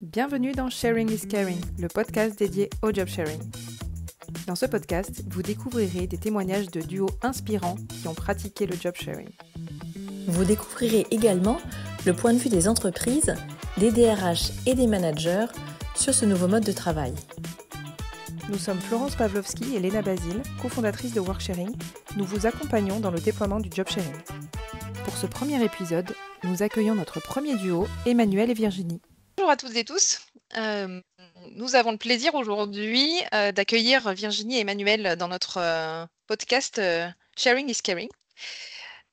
Bienvenue dans Sharing is Caring, le podcast dédié au job sharing. Dans ce podcast, vous découvrirez des témoignages de duos inspirants qui ont pratiqué le job sharing. Vous découvrirez également le point de vue des entreprises, des DRH et des managers sur ce nouveau mode de travail. Nous sommes Florence Pavlovski et Léna Basile, cofondatrices de Worksharing. Nous vous accompagnons dans le déploiement du job sharing. Pour ce premier épisode, nous accueillons notre premier duo, Emmanuel et Virginie. Bonjour à toutes et tous. Nous avons le plaisir aujourd'hui d'accueillir Virginie et Emmanuel dans notre podcast Sharing is Caring.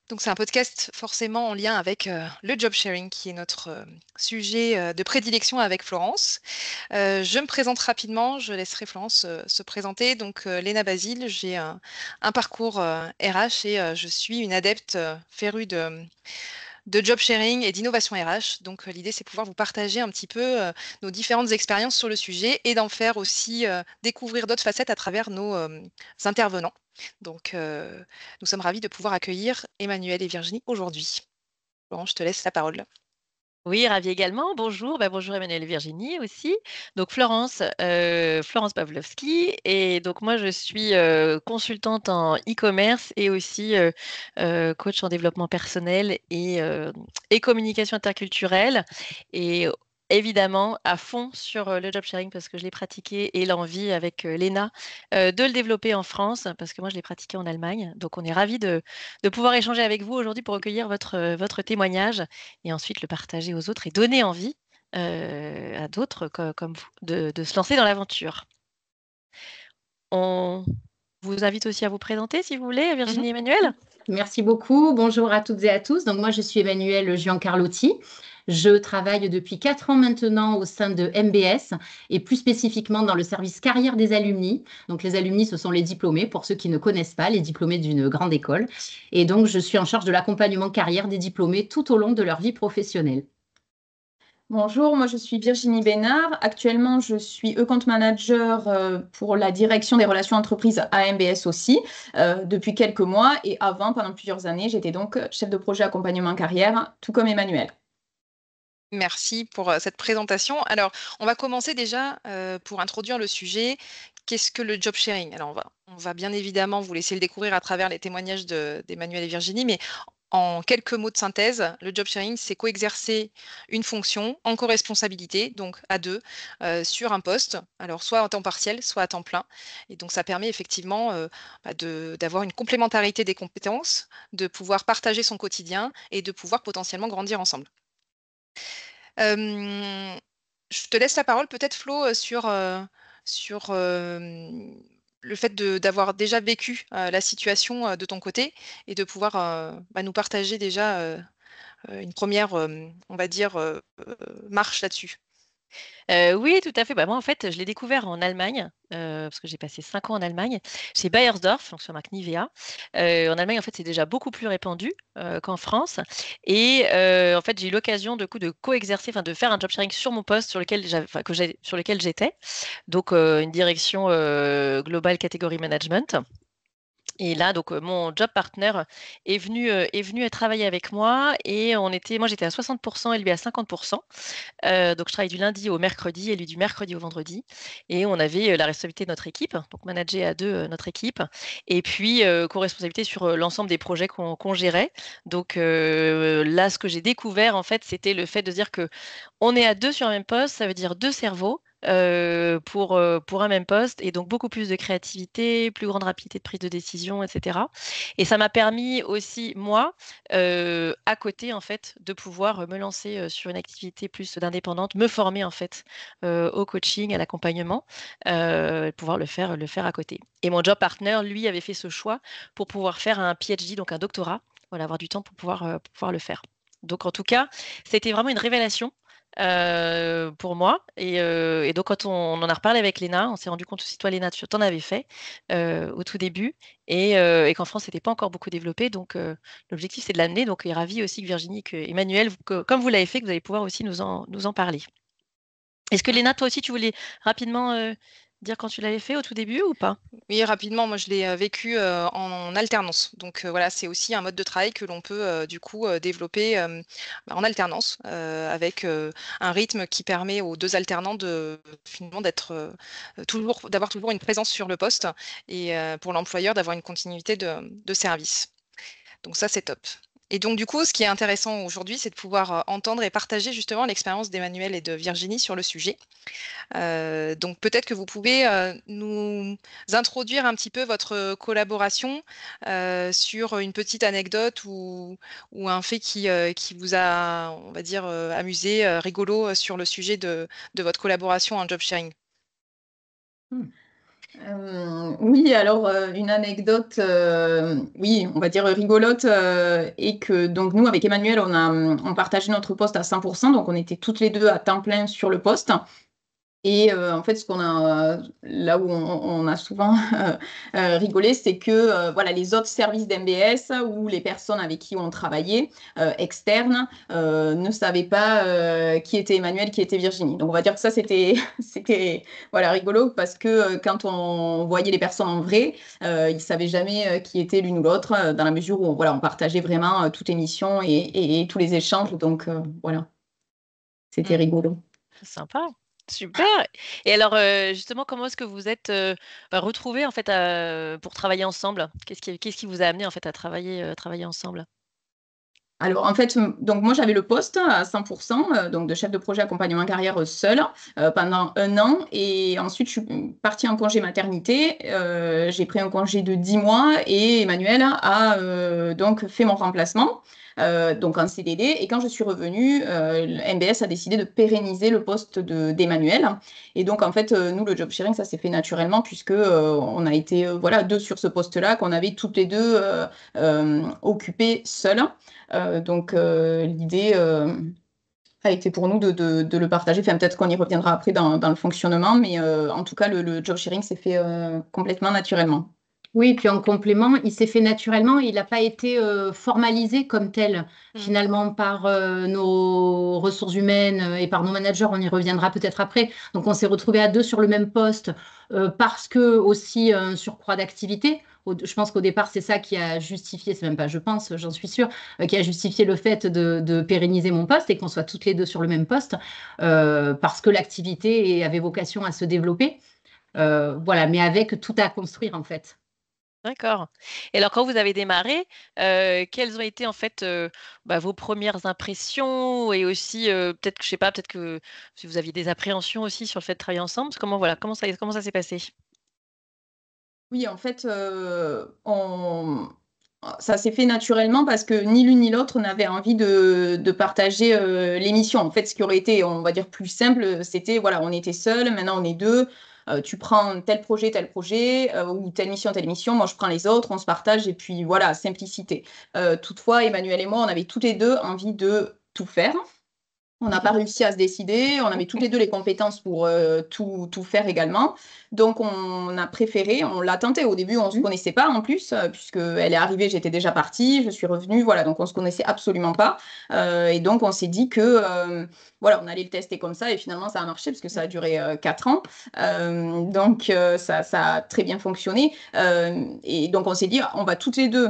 Donc c'est un podcast forcément en lien avec le job sharing qui est notre sujet de prédilection avec Florence. Je me présente rapidement, je laisserai Florence se présenter. Donc Léna Basile, j'ai un parcours RH et je suis une adepte férue de job sharing et d'innovation RH. Donc, l'idée, c'est pouvoir vous partager un petit peu nos différentes expériences sur le sujet et d'en faire aussi découvrir d'autres facettes à travers nos intervenants. Donc, nous sommes ravis de pouvoir accueillir Emmanuel et Virginie aujourd'hui. Bon, je te laisse la parole. Oui, ravie également. Bonjour, bonjour Emmanuel et Virginie aussi. Donc Florence Pavlovski. Et donc moi, je suis consultante en e-commerce et aussi coach en développement personnel et communication interculturelle. Et évidemment, à fond sur le job sharing parce que je l'ai pratiqué et l'envie avec Léna de le développer en France parce que moi, je l'ai pratiqué en Allemagne. Donc on est ravis de pouvoir échanger avec vous aujourd'hui pour recueillir votre témoignage et ensuite le partager aux autres et donner envie à d'autres comme vous de se lancer dans l'aventure. On vous invite aussi à vous présenter, si vous voulez, Virginie et Emmanuel. Merci beaucoup. Bonjour à toutes et à tous. Donc moi, je suis Emmanuelle Giancarlotti. Je travaille depuis 4 ans maintenant au sein de MBS et plus spécifiquement dans le service carrière des alumni. Donc les alumni, ce sont les diplômés, pour ceux qui ne connaissent pas, les diplômés d'une grande école. Et donc, je suis en charge de l'accompagnement carrière des diplômés tout au long de leur vie professionnelle. Bonjour, moi je suis Virginie Bénard. Actuellement, je suis account manager pour la direction des relations entreprises à MBS aussi depuis quelques mois. Et avant, pendant plusieurs années, j'étais donc chef de projet accompagnement carrière, tout comme Emmanuel. Merci pour cette présentation. Alors, on va commencer déjà pour introduire le sujet. Qu'est-ce que le job sharing? Alors, on va bien évidemment vous laisser le découvrir à travers les témoignages d'Emmanuel et Virginie, mais en quelques mots de synthèse, le job sharing, c'est coexercer une fonction en co-responsabilité, donc à deux, sur un poste, alors soit à temps partiel, soit à temps plein. Et donc, ça permet effectivement d'avoir une complémentarité des compétences, de pouvoir partager son quotidien et de pouvoir potentiellement grandir ensemble. Je te laisse la parole peut-être Flo sur le fait d'avoir déjà vécu la situation de ton côté et de pouvoir nous partager déjà une première, on va dire, marche là-dessus. Oui, tout à fait. Moi, en fait, je l'ai découvert en Allemagne, parce que j'ai passé 5 ans en Allemagne, chez Bayersdorf, donc sur marque Nivea. En Allemagne, en fait, c'est déjà beaucoup plus répandu qu'en France. Et en fait, j'ai eu l'occasion de coexercer, de faire un job sharing sur mon poste sur lequel sur lequel j'étais. Donc, une direction globale catégorie management. Et là, donc, mon job partner est venu travailler avec moi et moi, j'étais à 60% et lui à 50%. Donc, je travaille du lundi au mercredi et lui du mercredi au vendredi. Et on avait la responsabilité de notre équipe, donc manager à deux notre équipe. Et puis, co-responsabilité sur l'ensemble des projets qu'on gérait. Donc, là, ce que j'ai découvert, en fait, c'était le fait de dire qu'on est à deux sur un même poste, ça veut dire deux cerveaux. Pour un même poste et donc beaucoup plus de créativité, plus grande rapidité de prise de décision, etc. Et ça m'a permis aussi, moi, à côté, en fait, de pouvoir me lancer sur une activité plus d'indépendante, me former, en fait, au coaching, à l'accompagnement, pouvoir le faire à côté. Et mon job partner, lui, avait fait ce choix pour pouvoir faire un PhD, donc un doctorat, voilà, avoir du temps pour pouvoir le faire. Donc, en tout cas, c'était vraiment une révélation pour moi. Et donc, quand on en a reparlé avec Léna, on s'est rendu compte aussi, toi, Léna, tu en avais fait au tout début et qu'en France, c'était pas encore beaucoup développé. Donc, l'objectif, c'est de l'amener. Donc, il est ravi aussi que Virginie, que Emmanuel, comme vous l'avez fait, que vous allez pouvoir aussi nous en parler. Est-ce que Léna, toi aussi, tu voulais rapidement dire quand tu l'avais fait au tout début ou pas? Oui, rapidement, moi je l'ai vécu en alternance. Donc voilà, c'est aussi un mode de travail que l'on peut du coup développer en alternance avec un rythme qui permet aux deux alternants de finalement d'avoir toujours une présence sur le poste et pour l'employeur d'avoir une continuité de service. Donc ça, c'est top. Et donc, du coup, ce qui est intéressant aujourd'hui, c'est de pouvoir entendre et partager justement l'expérience d'Emmanuel et de Virginie sur le sujet. Donc, peut-être que vous pouvez nous introduire un petit peu votre collaboration sur une petite anecdote ou un fait qui vous a, on va dire, amusé, rigolo sur le sujet de votre collaboration en job sharing. Oui, alors une anecdote, oui, on va dire rigolote, et que donc nous, avec Emmanuel, on partagé notre poste à 100%, donc on était toutes les deux à temps plein sur le poste. Et en fait, là où on a souvent rigolé, c'est que voilà, les autres services d'MBS ou les personnes avec qui on travaillait, externes, ne savaient pas qui était Emmanuel, qui était Virginie. Donc on va dire que ça, c'était voilà, rigolo parce que quand on voyait les personnes en vrai, ils ne savaient jamais qui était l'une ou l'autre, dans la mesure où voilà, on partageait vraiment toute émission et tous les échanges. Donc voilà, c'était rigolo. Sympa, super. Et alors, justement, comment est-ce que vous êtes retrouvés en fait pour travailler ensemble? Qu'est-ce qui vous a amené en fait à travailler ensemble? Alors, en fait, donc moi, j'avais le poste à 100%, donc de chef de projet accompagnement carrière seul pendant 1 an. Et ensuite, je suis partie en congé maternité. J'ai pris un congé de 10 mois et Emmanuel a donc fait mon remplacement, donc en CDD. Et quand je suis revenue, MBS a décidé de pérenniser le poste d'Emmanuel. Et donc, en fait, nous, le job sharing, ça s'est fait naturellement puisque on a été voilà, deux sur ce poste-là qu'on avait toutes les deux occupés seuls. Donc, l'idée a été pour nous de le partager. Enfin, peut-être qu'on y reviendra après dans le fonctionnement, mais en tout cas, le job sharing s'est fait complètement naturellement. Oui, puis en complément, il s'est fait naturellement, il n'a pas été formalisé comme tel, finalement, par nos ressources humaines et par nos managers. On y reviendra peut-être après. Donc, on s'est retrouvés à deux sur le même poste parce que aussi un surcroît d'activité. Je pense qu'au départ, c'est ça qui a justifié, c'est même pas je pense, j'en suis sûre, qui a justifié le fait de pérenniser mon poste et qu'on soit toutes les deux sur le même poste parce que l'activité avait vocation à se développer. Voilà, mais avec tout à construire en fait. D'accord. Et alors, quand vous avez démarré, quelles ont été en fait vos premières impressions et aussi peut-être que je sais pas, peut-être que si vous aviez des appréhensions aussi sur le fait de travailler ensemble, comment ça s'est passé? Oui, en fait, ça s'est fait naturellement parce que ni l'une ni l'autre n'avait envie de partager l'émission. En fait, ce qui aurait été, on va dire, plus simple, c'était, voilà, on était seuls, maintenant on est deux. Tu prends tel projet, ou telle mission, moi je prends les autres, on se partage et puis voilà, simplicité. Toutefois, Emmanuel et moi, on avait toutes les deux envie de tout faire. On n'a pas réussi à se décider. On avait toutes les deux les compétences pour tout faire également. Donc, on a préféré, on l'a tenté. Au début, on ne se connaissait pas en plus, puisqu'elle est arrivée, j'étais déjà partie, je suis revenue. Voilà, donc on ne se connaissait absolument pas. Et donc, on s'est dit que voilà, on allait le tester comme ça. Et finalement, ça a marché, parce que ça a duré 4 ans. Donc, ça a très bien fonctionné. Et donc, on s'est dit, on va toutes les deux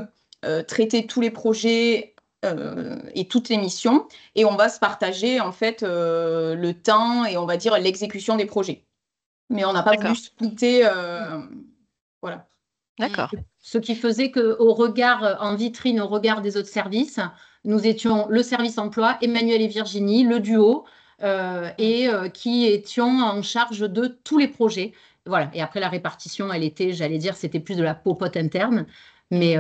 traiter tous les projets et toutes les missions, et on va se partager en fait le temps et on va dire l'exécution des projets. Mais on n'a pas voulu D'accord, splitter, voilà. d'accord, Ce qui faisait qu'au regard, en vitrine, au regard des autres services, nous étions le service emploi, Emmanuel et Virginie, le duo, et qui étions en charge de tous les projets. Voilà. Et après, la répartition, elle était, j'allais dire, c'était plus de la popote interne. Mais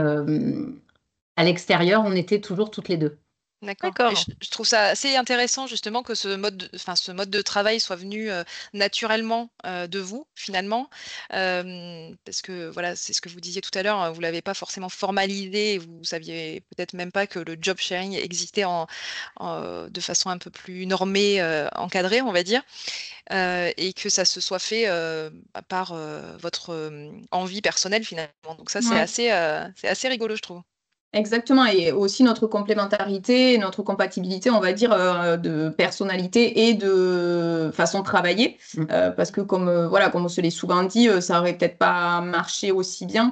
à l'extérieur, on était toujours toutes les deux. D'accord. Et d'accord. je trouve ça assez intéressant justement que ce mode de travail soit venu naturellement de vous finalement, parce que voilà, c'est ce que vous disiez tout à l'heure, vous l'avez pas forcément formalisé, et vous saviez peut-être même pas que le job sharing existait de façon un peu plus normée, encadrée, on va dire, et que ça se soit fait par votre envie personnelle finalement. Donc ça, Ouais. c'est assez rigolo, je trouve. Exactement, et aussi notre complémentarité, notre compatibilité, on va dire, de personnalité et de façon de travailler. Parce que comme on se l'est souvent dit, ça aurait peut-être pas marché aussi bien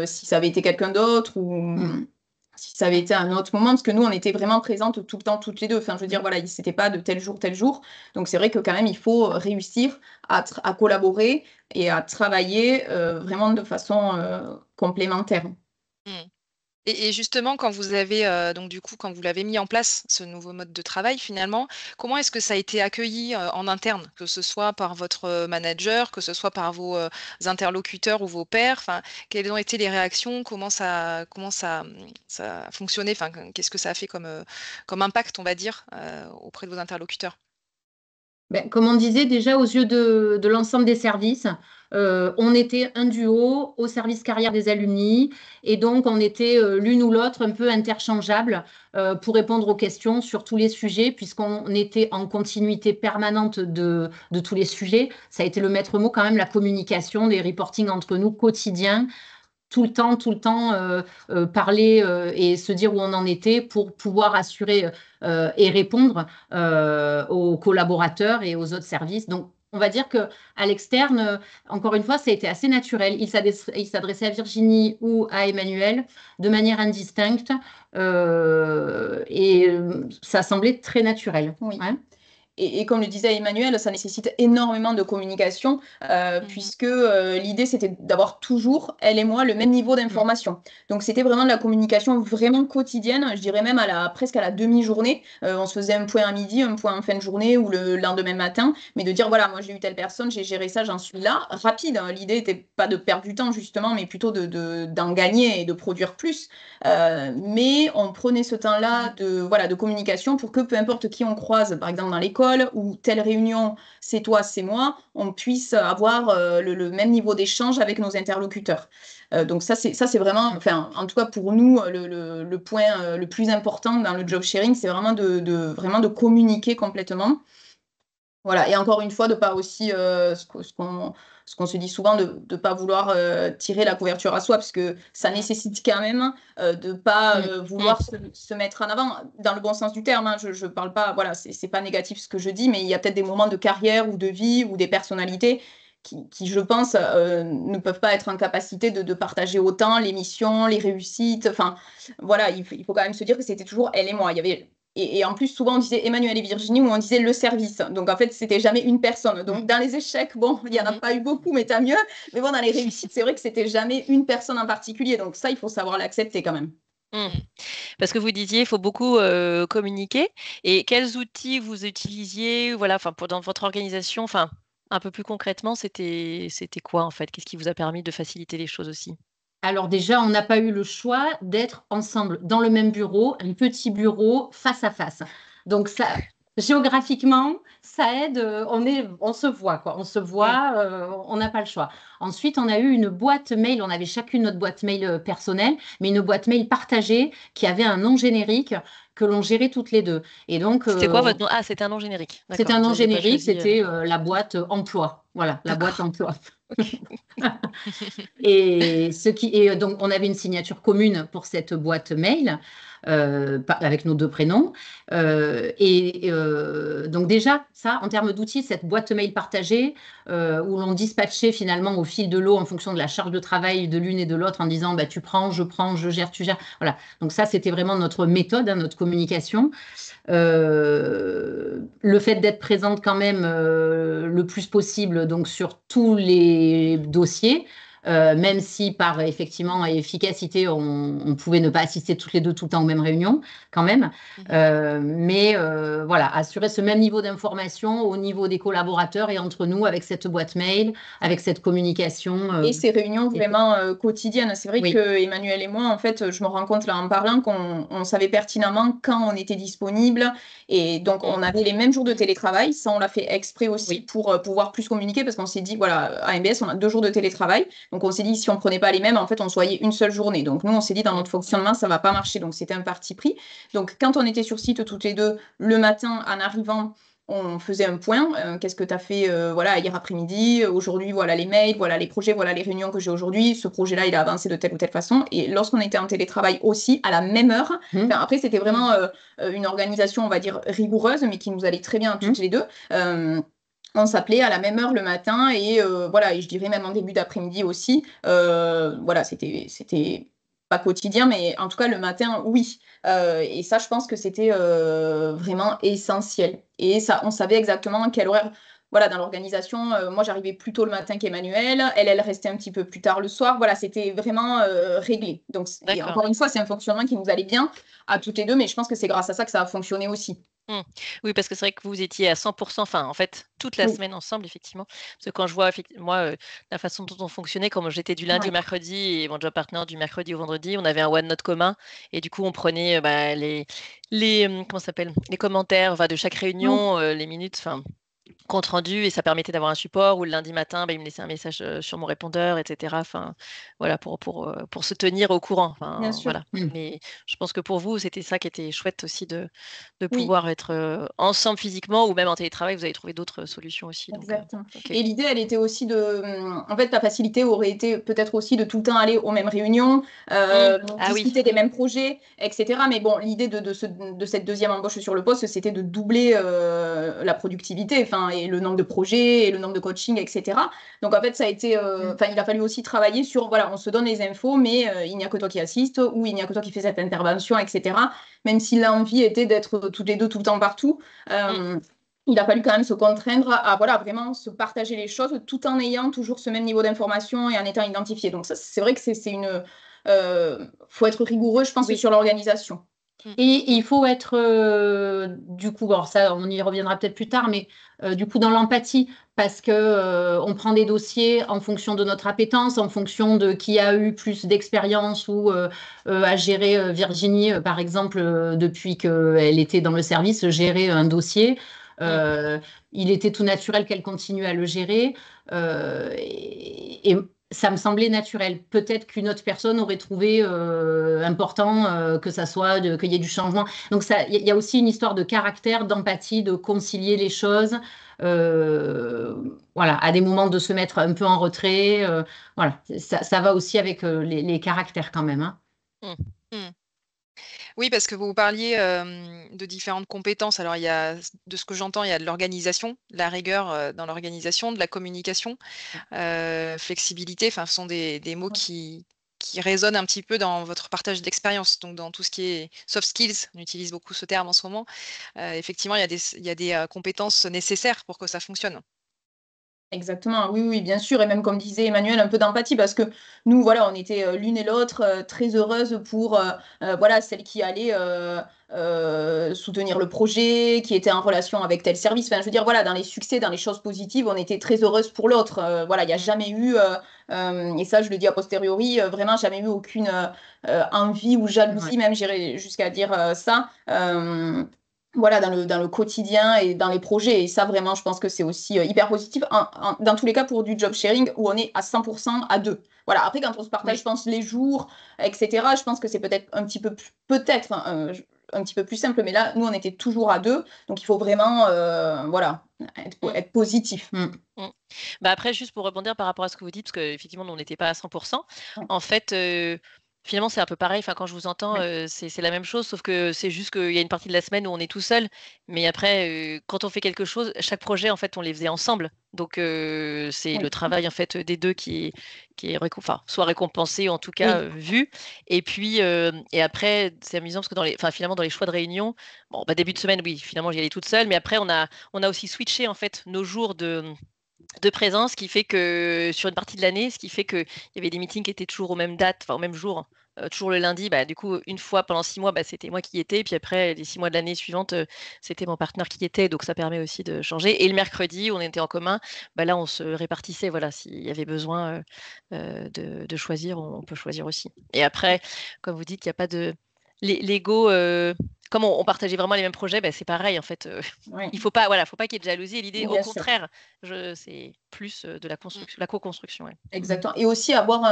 si ça avait été quelqu'un d'autre ou si ça avait été un autre moment, parce que nous, on était vraiment présentes tout le temps, toutes les deux. Enfin, je veux dire, voilà, c'était pas de tel jour, tel jour. Donc, c'est vrai que quand même, il faut réussir à collaborer et à travailler vraiment de façon complémentaire. Et justement, quand vous avez donc du coup, quand vous l'avez mis en place, ce nouveau mode de travail, finalement, comment est-ce que ça a été accueilli en interne, que ce soit par votre manager, que ce soit par vos interlocuteurs ou vos pairs, enfin, quelles ont été les réactions, ça a fonctionné, enfin, qu'est-ce que ça a fait comme impact, on va dire, auprès de vos interlocuteurs? Comme on disait déjà, aux yeux de l'ensemble des services, on était un duo au service carrière des alumni et donc on était l'une ou l'autre un peu interchangeables pour répondre aux questions sur tous les sujets puisqu'on était en continuité permanente de tous les sujets. Ça a été le maître mot quand même, la communication, les reportings entre nous quotidiens. Tout le temps parler et se dire où on en était pour pouvoir assurer et répondre aux collaborateurs et aux autres services. Donc, on va dire qu'à l'externe, encore une fois, ça a été assez naturel. Il s'adressait à Virginie ou à Emmanuel de manière indistincte et ça semblait très naturel. Oui. Ouais. Et comme le disait Emmanuel, ça nécessite énormément de communication puisque l'idée, c'était d'avoir toujours, elle et moi, le même niveau d'information. Donc, c'était vraiment de la communication vraiment quotidienne, je dirais même presque à la demi-journée. On se faisait un point à midi, un point en fin de journée ou le lendemain matin, mais de dire, voilà, moi, j'ai eu telle personne, j'ai géré ça, j'en suis là. Rapide, hein. L'idée n'était pas de perdre du temps, justement, mais plutôt d'en gagner et de produire plus. Mais on prenait ce temps-là de communication pour que peu importe qui on croise, par exemple dans l'école, ou telle réunion, c'est toi, c'est moi, on puisse avoir le même niveau d'échange avec nos interlocuteurs. Donc ça, c'est vraiment, enfin, en tout cas pour nous, le point le plus important dans le job sharing, c'est vraiment de communiquer complètement. Voilà, et encore une fois, de pas aussi, ce qu'on se dit souvent, de ne pas vouloir tirer la couverture à soi, parce que ça nécessite quand même de ne pas vouloir se mettre en avant, dans le bon sens du terme. Hein. Je parle pas, voilà, c'est pas négatif ce que je dis, mais il y a peut-être des moments de carrière ou de vie ou des personnalités qui je pense, ne peuvent pas être en capacité de partager autant les missions, les réussites. Enfin, voilà, il faut quand même se dire que c'était toujours elle et moi. Il y avait... Et en plus, souvent, on disait Emmanuel et Virginie ou on disait le service. Donc, en fait, c'était jamais une personne. Donc, dans les échecs, bon, il n'y en a pas eu beaucoup, mais tant mieux. Mais bon, dans les réussites, c'est vrai que c'était jamais une personne en particulier. Donc, ça, il faut savoir l'accepter quand même. Parce que vous disiez, il faut beaucoup communiquer. Et quels outils vous utilisiez, voilà, dans votre organisation, enfin, un peu plus concrètement, c'était quoi en fait? Qu'est-ce qui vous a permis de faciliter les choses aussi? Alors déjà, on n'a pas eu le choix d'être ensemble dans le même bureau, un petit bureau face à face. Donc ça, géographiquement, ça aide. On se voit, quoi. On se voit. On n'a pas le choix. Ensuite, on a eu une boîte mail. On avait chacune notre boîte mail personnelle, mais une boîte mail partagée qui avait un nom générique que l'on gérait toutes les deux. Et donc, c'était quoi votre nom? Ah, c'était un nom générique. C'était un nom générique. C'était la boîte emploi. Voilà, la boîte emploi. Et donc, on avait une signature commune pour cette boîte mail avec nos deux prénoms. Donc déjà, ça, en termes d'outils, cette boîte mail partagée où l'on dispatchait finalement au fil de l'eau en fonction de la charge de travail de l'une et de l'autre en disant tu prends, je gère, tu gères. Voilà. Donc ça, c'était vraiment notre méthode, notre communication. Le fait d'être présente quand même le plus possible donc sur tous les dossiers, même si par effectivement efficacité on pouvait ne pas assister toutes les deux tout le temps aux mêmes réunions quand même, mais voilà, assurer ce même niveau d'information au niveau des collaborateurs et entre nous avec cette boîte mail, avec cette communication. Et ces réunions vraiment quotidiennes. C'est vrai que Emmanuel et moi, en fait, je me rends compte là en parlant qu'on savait pertinemment quand on était disponible et donc on avait les mêmes jours de télétravail. Ça, on l'a fait exprès aussi pour pouvoir plus communiquer parce qu'on s'est dit, voilà, à MBS, on a 2 jours de télétravail. Donc, on s'est dit, si on ne prenait pas les mêmes, en fait, on se voyait une seule journée. Donc, nous, on s'est dit, dans notre fonctionnement, ça ne va pas marcher. Donc, c'était un parti pris. Donc, quand on était sur site toutes les deux, le matin, en arrivant, on faisait un point. Qu'est-ce que tu as fait voilà, hier après-midi? Aujourd'hui, voilà les mails, voilà les projets, voilà les réunions que j'ai aujourd'hui. Ce projet-là, il a avancé de telle ou telle façon. Et lorsqu'on était en télétravail aussi, à la même heure, après, c'était vraiment une organisation, on va dire, rigoureuse, mais qui nous allait très bien toutes les deux. On s'appelait à la même heure le matin et voilà, et je dirais même en début d'après-midi aussi. Voilà, c'était pas quotidien, mais en tout cas le matin, oui. Et ça, je pense que c'était vraiment essentiel. Et ça, on savait exactement quel horaire. Voilà, dans l'organisation, moi j'arrivais plus tôt le matin qu'Emmanuel, elle restait un petit peu plus tard le soir. Voilà, c'était vraiment réglé. Donc, et encore une fois, c'est un fonctionnement qui nous allait bien à toutes les deux, mais je pense que c'est grâce à ça que ça a fonctionné aussi. Oui, parce que c'est vrai que vous étiez à 100%, enfin, en fait, toute la semaine ensemble, effectivement. Parce que quand je vois, moi, la façon dont on fonctionnait, comme j'étais du lundi au mercredi et mon job partner du mercredi au vendredi, on avait un OneNote commun. Et du coup, on prenait comment ça s'appelle, les commentaires de chaque réunion, les minutes, enfin, compte rendu, et ça permettait d'avoir un support où le lundi matin, il me laissait un message sur mon répondeur, etc. Enfin, voilà, pour se tenir au courant. Enfin, Bien sûr. voilà. Mais je pense que pour vous, c'était ça qui était chouette aussi de pouvoir être ensemble physiquement ou même en télétravail. Vous avez trouvé d'autres solutions aussi. Exactement. Et l'idée, elle était aussi en fait, la facilité aurait été peut-être aussi de tout le temps aller aux mêmes réunions, discuter des mêmes projets, etc. Mais bon, l'idée de cette deuxième embauche sur le poste, c'était de doubler la productivité, et le nombre de projets, et le nombre de coaching, etc. Donc en fait, ça a été, il a fallu aussi travailler sur, voilà, on se donne les infos, mais il n'y a que toi qui assiste, ou il n'y a que toi qui fais cette intervention, etc. Même si l'envie était d'être toutes les deux tout le temps partout. Il a fallu quand même se contraindre à voilà, vraiment se partager les choses tout en ayant toujours ce même niveau d'information et en étant identifié. Donc ça, c'est vrai que c'est une... faut être rigoureux, je pense, sur l'organisation. Et il faut être, du coup, bon, ça, on y reviendra peut-être plus tard, mais du coup, dans l'empathie, parce que on prend des dossiers en fonction de notre appétence, en fonction de qui a eu plus d'expérience ou à gérer. Virginie, par exemple, depuis qu'elle était dans le service, gérer un dossier. Il était tout naturel qu'elle continue à le gérer. Et ça me semblait naturel. Peut-être qu'une autre personne aurait trouvé important que ça soit qu'il y ait du changement. Donc il y a aussi une histoire de caractère, d'empathie, de concilier les choses. Voilà, à des moments de se mettre un peu en retrait. Voilà, ça va aussi avec les caractères quand même. Hein. Oui, parce que vous parliez de différentes compétences. Alors, de ce que j'entends, il y a de l'organisation, de la rigueur dans l'organisation, de la communication, flexibilité. Enfin, ce sont des mots qui résonnent un petit peu dans votre partage d'expérience. Donc, dans tout ce qui est soft skills, on utilise beaucoup ce terme en ce moment. Effectivement, il y a des compétences nécessaires pour que ça fonctionne. Exactement, oui, bien sûr. Et même comme disait Emmanuel, un peu d'empathie parce que nous, voilà, on était l'une et l'autre très heureuses pour voilà, celle qui allait soutenir le projet, qui était en relation avec tel service. Enfin, je veux dire, voilà, dans les succès, dans les choses positives, on était très heureuses pour l'autre. Voilà, il n'y a jamais eu, et ça, je le dis a posteriori, vraiment jamais eu aucune envie ou jalousie, même j'irais jusqu'à dire ça. Voilà, dans le quotidien et dans les projets. Et ça, vraiment, je pense que c'est aussi hyper positif. Dans tous les cas, pour du job sharing, où on est à 100% à deux. Voilà, après, quand on se partage, je pense, les jours, etc., je pense que c'est peut-être un petit peu plus simple. Mais là, nous, on était toujours à deux. Donc, il faut vraiment voilà, être positif. Après, juste pour rebondir par rapport à ce que vous dites, parce qu'effectivement, on n'était pas à 100%. En fait... Finalement, c'est un peu pareil. Enfin, quand je vous entends, c'est la même chose, sauf que c'est juste qu'il y a une partie de la semaine où on est tout seul. Mais après, quand on fait quelque chose, chaque projet, en fait, on les faisait ensemble. Donc, c'est le travail en fait des deux qui est soit récompensé, en tout cas vu. Et puis, et après, c'est amusant parce que finalement, dans les choix de réunion, bon, début de semaine, oui, finalement, j'y allais toute seule. Mais après, on a aussi switché en fait nos jours de présence, qui fait que sur une partie de l'année, ce qui fait qu'il y avait des meetings qui étaient toujours aux mêmes dates, au même jour, toujours le lundi. Du coup, une fois pendant 6 mois, c'était moi qui y étais. Et puis après, les 6 mois de l'année suivante, c'était mon partenaire qui y était. Donc, ça permet aussi de changer. Et le mercredi, on était en commun. Là, on se répartissait. Voilà, s'il y avait besoin de choisir, on peut choisir aussi. Et après, comme vous dites, il n'y a pas de... L'ego... comme on partageait vraiment les mêmes projets, c'est pareil en fait. Il faut pas qu'il y ait de jalousie. Et l'idée, au contraire, c'est plus de la construction, la co-construction. Exactement. Et aussi avoir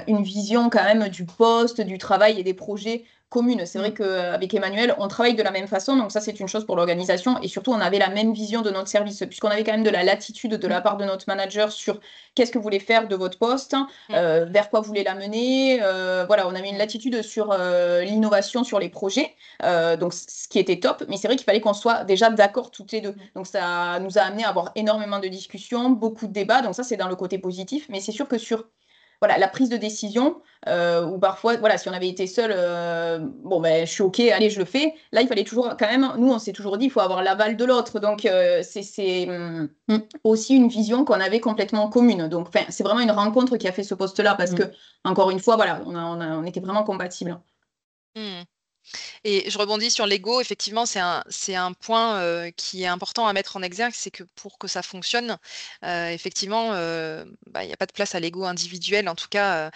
une vision quand même du poste, du travail et des projets commune. C'est vrai qu'avec Emmanuel, on travaille de la même façon, donc ça c'est une chose pour l'organisation, et surtout on avait la même vision de notre service, puisqu'on avait quand même de la latitude de la part de notre manager sur qu'est-ce que vous voulez faire de votre poste, vers quoi vous voulez l'amener. Voilà, on avait une latitude sur l'innovation sur les projets, donc ce qui était top, mais c'est vrai qu'il fallait qu'on soit déjà d'accord toutes les deux. Donc ça nous a amené à avoir énormément de discussions, beaucoup de débats, donc ça c'est dans le côté positif, mais c'est sûr que sur la prise de décision, ou parfois, si on avait été seul, je suis OK, allez, je le fais. Là, il fallait toujours, quand même, nous, on s'est toujours dit, il faut avoir l'aval de l'autre. Donc, c'est aussi une vision qu'on avait complètement commune. Donc, c'est vraiment une rencontre qui a fait ce poste-là, parce que, encore une fois, on était vraiment compatibles. Et je rebondis sur l'ego, effectivement, c'est un point qui est important à mettre en exergue, c'est que pour que ça fonctionne, effectivement, il n'y a pas de place à l'ego individuel, en tout cas,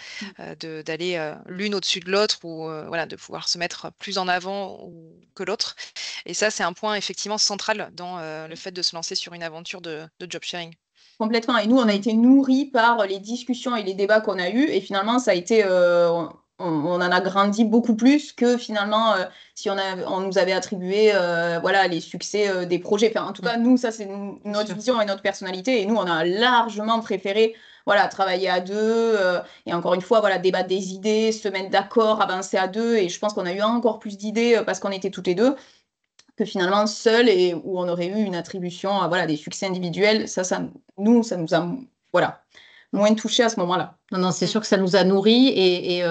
d'aller l'une au-dessus de l'autre ou de pouvoir se mettre plus en avant que l'autre. Et ça, c'est un point effectivement central dans le fait de se lancer sur une aventure de job sharing. Complètement. Et nous, on a été nourris par les discussions et les débats qu'on a eus. Et finalement, ça a été... on en a grandi beaucoup plus que finalement si on nous avait attribué les succès des projets. En tout cas, nous, ça, c'est notre vision et notre personnalité. Et nous, on a largement préféré travailler à deux. Et encore une fois, débattre des idées, se mettre d'accord, avancer à deux. Et je pense qu'on a eu encore plus d'idées parce qu'on était toutes les deux que finalement seul et où on aurait eu une attribution à des succès individuels. Ça nous a moins touché à ce moment-là. Non, c'est sûr que ça nous a nourris et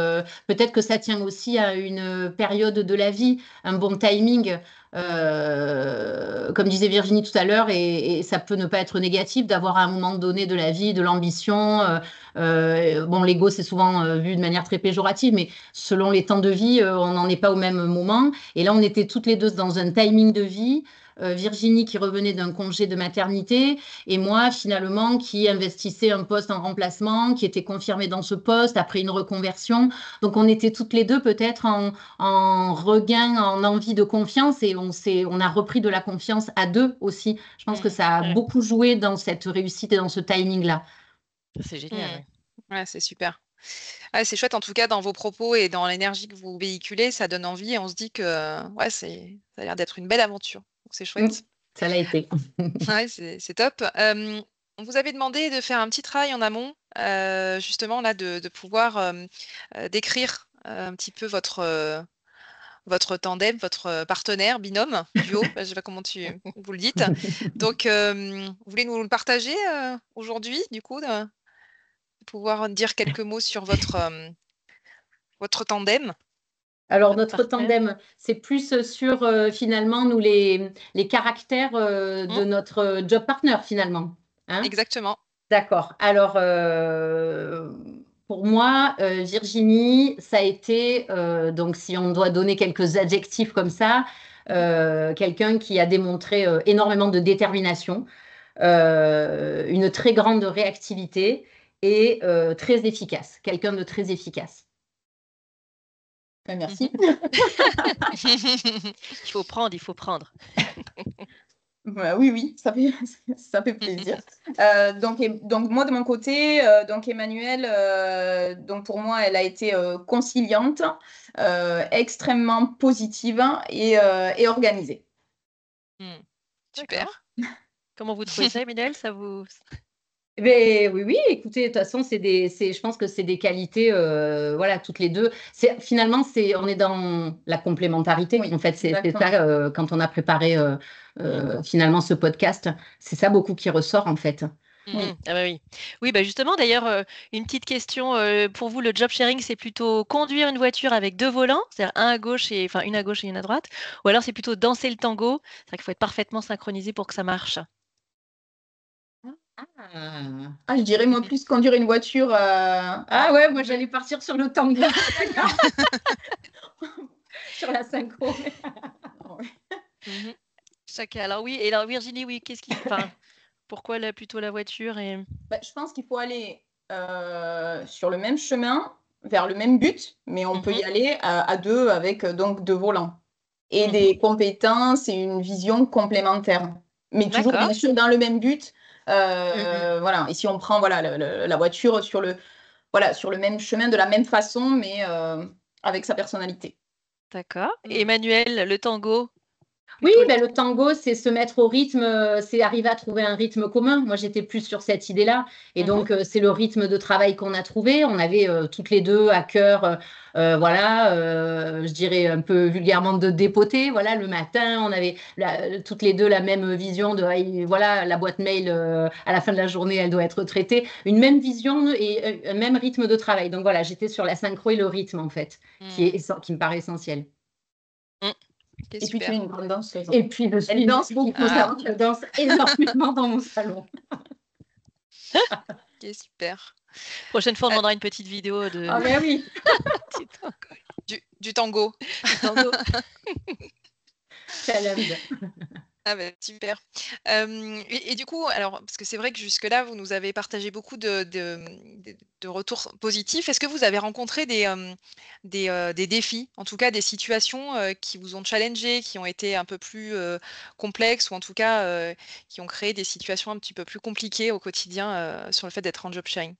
peut-être que ça tient aussi à une période de la vie, un bon timing, comme disait Virginie tout à l'heure, et ça peut ne pas être négatif d'avoir à un moment donné de la vie, de l'ambition. L'ego, c'est souvent vu de manière très péjorative, mais selon les temps de vie, on n'en est pas au même moment. Et là, on était toutes les deux dans un timing de vie. Virginie qui revenait d'un congé de maternité et moi finalement qui investissais un poste en remplacement, qui était confirmée dans ce poste après une reconversion. Donc on était toutes les deux peut-être en regain, en envie de confiance et on a repris de la confiance à deux aussi. Je pense que ça a beaucoup joué dans cette réussite et dans ce timing-là. C'est génial. Ouais, c'est super. C'est chouette en tout cas dans vos propos et dans l'énergie que vous véhiculez, ça donne envie et on se dit que ça a l'air d'être une belle aventure. Donc c'est chouette. Ça l'a été. Ouais, c'est top. On vous avait demandé de faire un petit travail en amont, justement là de pouvoir décrire un petit peu votre tandem, votre partenaire, binôme, duo, je ne sais pas comment vous le dites. Donc, vous voulez nous le partager aujourd'hui, du coup, de pouvoir dire quelques mots sur votre tandem? Alors, notre tandem, c'est plus sur, finalement, nous, les caractères de notre job partner, finalement. Hein ? Exactement. D'accord. Alors, pour moi, Virginie, ça a été, donc si on doit donner quelques adjectifs comme ça, quelqu'un qui a démontré énormément de détermination, une très grande réactivité et très efficace. Quelqu'un de très efficace. Merci. Il faut prendre. Oui, ça fait plaisir. Donc moi de mon côté, donc Emmanuel, donc pour moi elle a été conciliante, extrêmement positive et organisée. Super. Comment vous trouvez ça, Emmanuel? Ça vous... Oui, écoutez, de toute façon, je pense que c'est des qualités, toutes les deux. Finalement, on est dans la complémentarité. Oui, en fait, c'est ça, quand on a préparé finalement ce podcast, c'est ça beaucoup qui ressort, en fait. Oui, justement, d'ailleurs, une petite question pour vous, le job sharing, c'est plutôt conduire une voiture avec deux volants, c'est-à-dire une à gauche et une à droite, ou alors c'est plutôt danser le tango, c'est-à-dire qu'il faut être parfaitement synchronisé pour que ça marche. Je dirais moi plus conduire une voiture. Moi j'allais partir sur le tango. Sur la synchro. Chacun. Alors oui, et alors Virginie, oui, pourquoi plutôt la voiture et... Je pense qu'il faut aller sur le même chemin, vers le même but, mais on peut y aller à deux avec donc deux volants et des compétences et une vision complémentaire, mais toujours bien sûr dans le même but. Et si on prend la voiture sur le même chemin de la même façon, mais avec sa personnalité. D'accord. Et Emmanuel, le tango? Oui, Plutôt le tango, c'est se mettre au rythme, c'est arriver à trouver un rythme commun. Moi, j'étais plus sur cette idée-là. Et Mhm. donc, c'est le rythme de travail qu'on a trouvé. On avait toutes les deux à cœur, voilà, je dirais un peu vulgairement de dépoter. Voilà, le matin, on avait toutes les deux la même vision de, voilà, la boîte mail, à la fin de la journée, elle doit être traitée. Une même vision et un même rythme de travail. Donc, voilà, j'étais sur la synchro et le rythme, en fait, qui me paraît essentiel. Ok, Et puis tu super. es une grande danseuse. Et puis, Elle danse beaucoup. je danse énormément dans mon salon. Ok, super. Prochaine fois, on demandera une petite vidéo de Ah ben oui, Du tango. tango. challenge. Ah bah, super. Et du coup, alors, parce que c'est vrai que jusque-là, vous nous avez partagé beaucoup de retours positifs. Est-ce que vous avez rencontré des défis, en tout cas des situations qui vous ont challengé, qui ont été un peu plus complexes, ou en tout cas qui ont créé des situations un petit peu plus compliquées au quotidien sur le fait d'être en job sharing?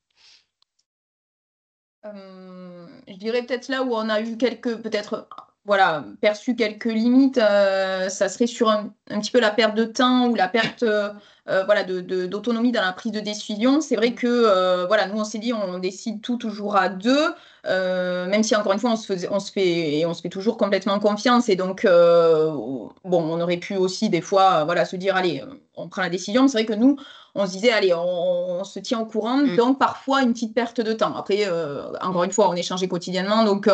Je dirais peut-être là où on a eu peut-être, voilà, perçu quelques limites, ça serait sur un petit peu la perte de temps ou la perte, voilà, d'autonomie dans la prise de décision. C'est vrai que, voilà, nous, on s'est dit, on décide tout toujours à deux, même si encore une fois, on se fait toujours complètement confiance. Et donc, bon, on aurait pu aussi des fois, voilà, se dire, allez, on prend la décision. Mais c'est vrai que nous, on se disait, allez, on se tient au courant, donc parfois une petite perte de temps. Après, encore une fois, on échangeait quotidiennement, donc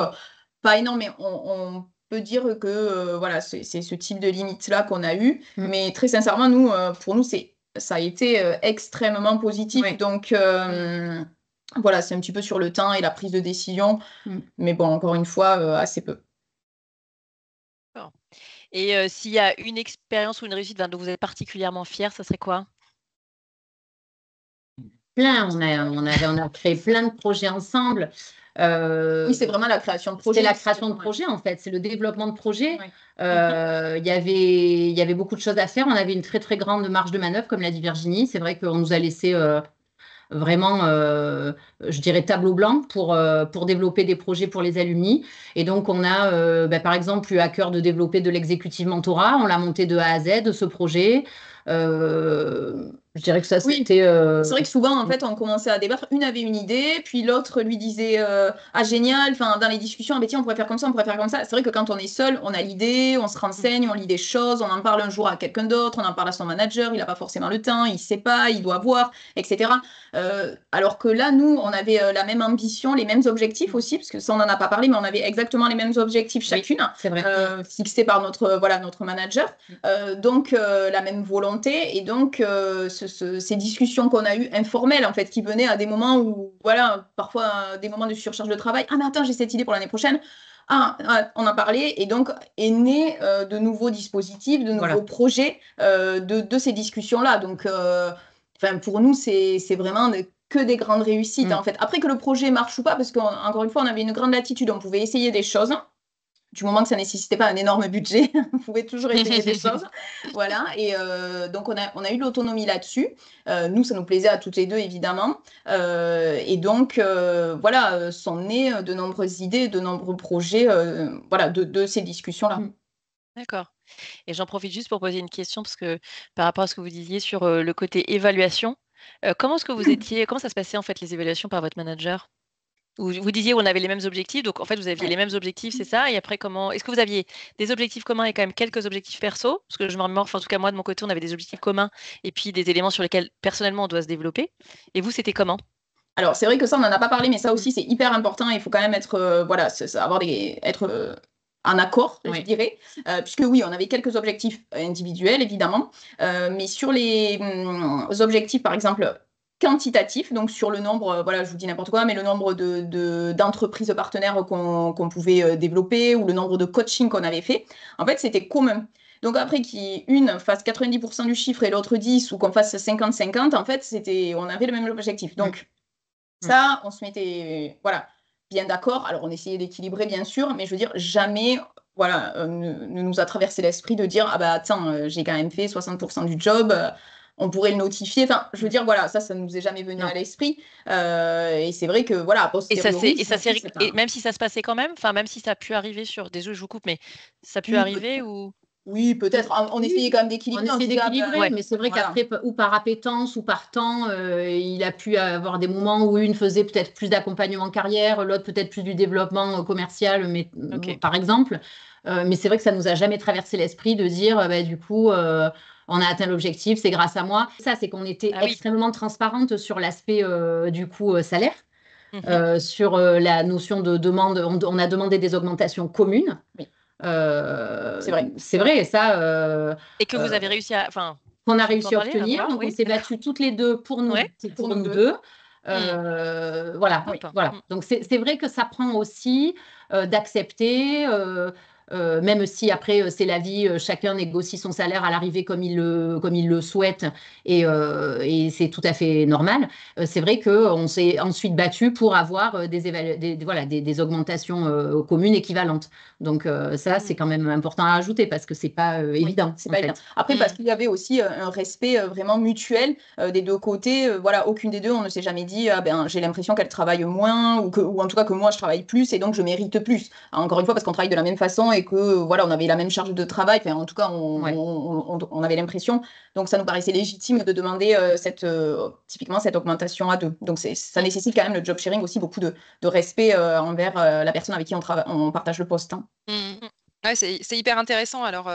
pas énorme, mais on peut dire que voilà, c'est ce type de limite-là qu'on a eu. Mais très sincèrement, nous, pour nous, ça a été extrêmement positif. Oui. Donc, voilà, c'est un petit peu sur le temps et la prise de décision, mais bon, encore une fois, assez peu. Et s'il y a une expérience ou une réussite dont vous êtes particulièrement fière, ça serait quoi? Plein, on a créé plein de projets ensemble. Oui, c'est vraiment la création de projet. C'est la création de projet, en fait, c'est le développement de projet. Oui. Il y avait beaucoup de choses à faire. On avait une très, très grande marge de manœuvre, comme l'a dit Virginie. C'est vrai qu'on nous a laissé vraiment, je dirais, tableau blanc pour développer des projets pour les alumni. Et donc, on a, par exemple, eu à cœur de développer de l'executive mentorat. On l'a monté de A à Z, ce projet. Je dirais que ça, Oui. c'était... C'est vrai que souvent, en fait, on commençait à débattre. Une avait une idée, puis l'autre lui disait ah, génial, enfin, dans les discussions, ah, ben, tiens, on pourrait faire comme ça, on pourrait faire comme ça. C'est vrai que quand on est seul, on a l'idée, on se renseigne, on lit des choses, on en parle un jour à quelqu'un d'autre, on en parle à son manager, il n'a pas forcément le temps, il ne sait pas, il doit voir, etc. Alors que là, nous, on avait la même ambition, les mêmes objectifs aussi, parce que ça, on n'en a pas parlé, mais on avait exactement les mêmes objectifs chacune, c'est vrai. Fixés par notre manager. Donc, la même volonté. Et donc, ces discussions qu'on a eues informelles, en fait, qui venaient à des moments où, voilà, parfois des moments de surcharge de travail. Ah, mais attends, j'ai cette idée pour l'année prochaine. On en parlait. Et donc, est né de nouveaux dispositifs, de nouveaux projets de ces discussions-là. Donc, pour nous, c'est vraiment que des grandes réussites, en fait. Après que le projet marche ou pas, parce qu'encore une fois, on avait une grande latitude, on pouvait essayer des choses. Du moment que ça nécessitait pas un énorme budget, on pouvait toujours essayer des choses. Voilà. Et donc, on a eu de l'autonomie là-dessus. Nous, ça nous plaisait à toutes les deux, évidemment. Et donc, voilà, sont nées de nombreuses idées, de nombreux projets voilà, de ces discussions-là. D'accord. Et j'en profite juste pour poser une question, parce que par rapport à ce que vous disiez sur le côté évaluation, comment est-ce que vous étiez, comment ça se passait en fait les évaluations par votre manager? Vous disiez on avait les mêmes objectifs, donc en fait vous aviez les mêmes objectifs, c'est ça? Et après comment est-ce que vous aviez des objectifs communs et quand même quelques objectifs perso? Parce que je me remémore, enfin, en tout cas moi de mon côté, on avait des objectifs communs et puis des éléments sur lesquels personnellement on doit se développer. Et vous, c'était comment? Alors, c'est vrai que ça, on n'en a pas parlé, mais ça aussi, c'est hyper important. Il faut quand même être, voilà, être en accord, je dirais. Puisque oui, on avait quelques objectifs individuels, évidemment. Mais sur les objectifs, par exemple, quantitatifs, donc sur le nombre, voilà, je vous dis n'importe quoi, mais le nombre d'entreprises partenaires qu'on pouvait développer ou le nombre de coaching qu'on avait fait, en fait, c'était commun. Donc après, qu'une fasse 90% du chiffre et l'autre 10, ou qu'on fasse 50-50, en fait, on avait le même objectif. Donc, ça, on se mettait voilà, bien d'accord. Alors, on essayait d'équilibrer, bien sûr, mais je veux dire, jamais voilà, ne nous a traversé l'esprit de dire ah bah attends, j'ai quand même fait 60% du job, on pourrait le notifier. Enfin, je veux dire, voilà, ça ne nous est jamais venu Non. à l'esprit. Et c'est vrai que, voilà, a posteriori, Et même si ça se passait quand même, enfin, même si ça a pu arriver désolé, je vous coupe, mais ça a pu Oui, arriver ou... Oui, peut-être. On essayait quand même d'équilibrer. On essayait d'équilibrer, ouais. mais c'est vrai Voilà. qu'après, ou par appétence ou par temps, il a pu avoir des moments où une faisait peut-être plus d'accompagnement carrière, l'autre peut-être plus du développement commercial, mais, Ok. par exemple. Mais c'est vrai que ça nous a jamais traversé l'esprit de dire, du coup, on a atteint l'objectif, c'est grâce à moi. Ça, c'est qu'on était Ah oui. extrêmement transparente sur l'aspect, du coup, salaire. Mhm. Sur la notion de demande, on a demandé des augmentations communes. Oui. C'est vrai, ça, Et que vous avez réussi à... Enfin, qu'on a tu peux réussi en à parler, obtenir. Donc, on oui, s'est battus toutes les deux pour nous, Ouais. pour Pour nous nous deux. Voilà, Top. voilà. Donc, c'est vrai que ça prend aussi d'accepter, même si après, c'est la vie, chacun négocie son salaire à l'arrivée comme il le souhaite, et c'est tout à fait normal. C'est vrai qu'on s'est ensuite battu pour avoir des augmentations communes équivalentes. Donc, ça, c'est quand même important à ajouter parce que c'est pas évident. C'est pas évident. Après, parce qu'il y avait aussi un respect vraiment mutuel des deux côtés. Voilà, aucune des deux, on ne s'est jamais dit j'ai l'impression qu'elle travaille moins ou en tout cas que moi je travaille plus et donc je mérite plus. Encore une fois, parce qu'on travaille de la même façon et que voilà, on avait la même charge de travail. Enfin, en tout cas, on avait l'impression. Donc, ça nous paraissait légitime de demander typiquement cette augmentation à deux. Donc, ça nécessite quand même le job sharing aussi beaucoup de respect envers la personne avec qui on partage le poste. Hein. Ouais, c'est hyper intéressant. Alors,